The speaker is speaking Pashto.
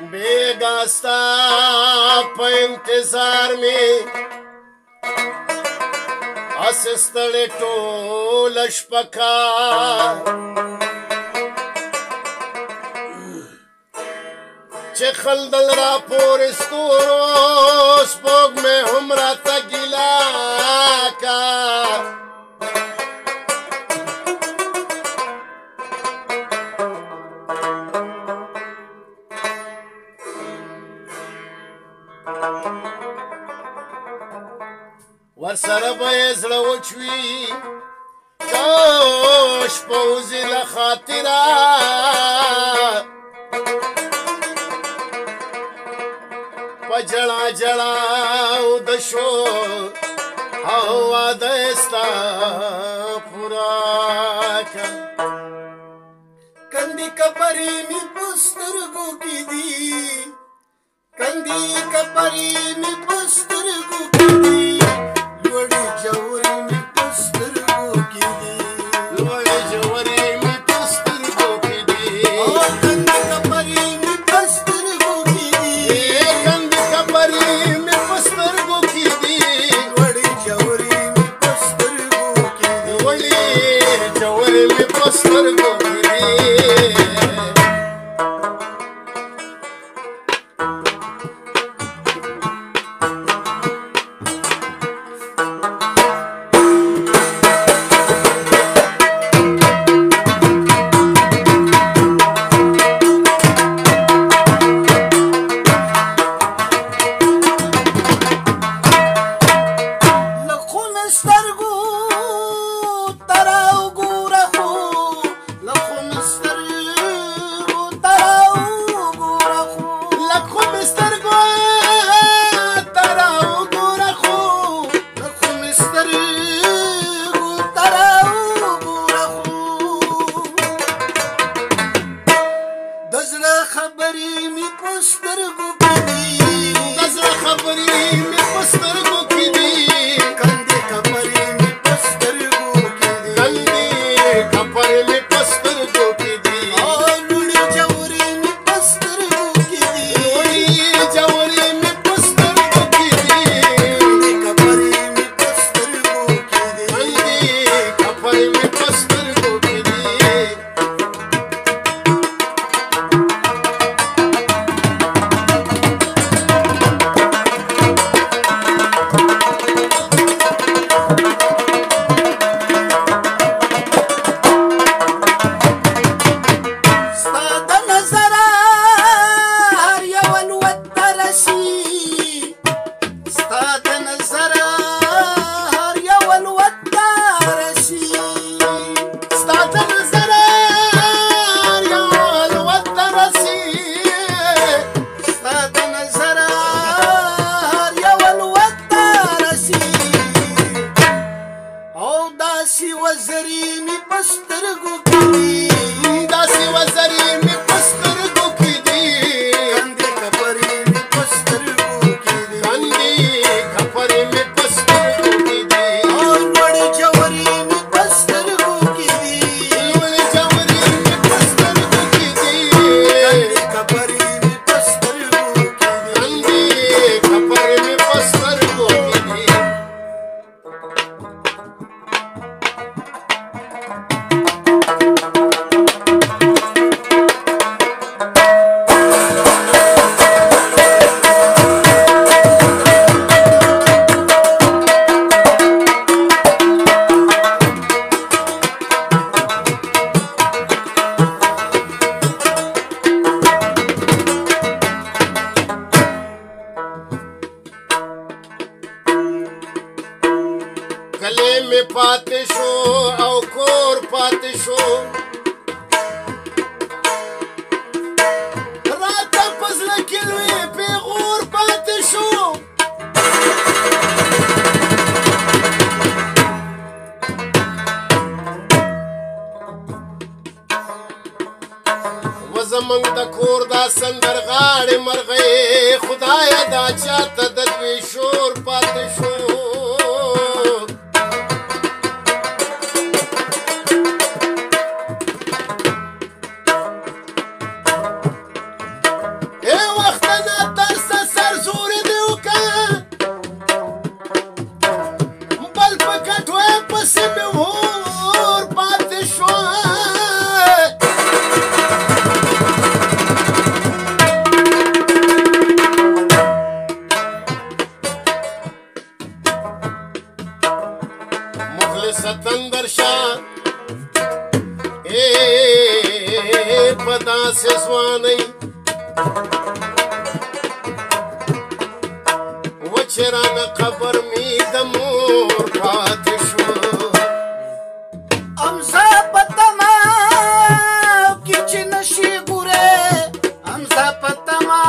बेगा स्ता په انتظار می اسستړې ټوله شپه کار چې خلدل را پورې ستورو سپوږمۍ هم راته ګیله کا ورسره به یې زړه وچ وي کاش پوځي له خاطره په ژړا ژړا اوده شو او واده یې ستا پوره کړه کندې کپرې مې په سترګو کې دي کندې کپرې مې په سترګو کې دي لوړې جوړې مې په سترګو کې دي لوړې جوړې مې په سترګو کې دي کندې کپرې مې په سترګو کې دي کندې کپرې مې په سترګو کې دي لوړې جوړې مې په سترګو کې دي لوړې جوړې مې په سترګو کې دي پاتې شو او کور پاتې شو راته په زړه کې لوی پیغور پاتې شو و زمونږ د کور دا سندرغاړې مرغۍ خدایه دا چاته د دوی شور پاتې شو وچران قبر می د مور پاتې شو امزه په تما کې چې نشي ګوره امزه په تما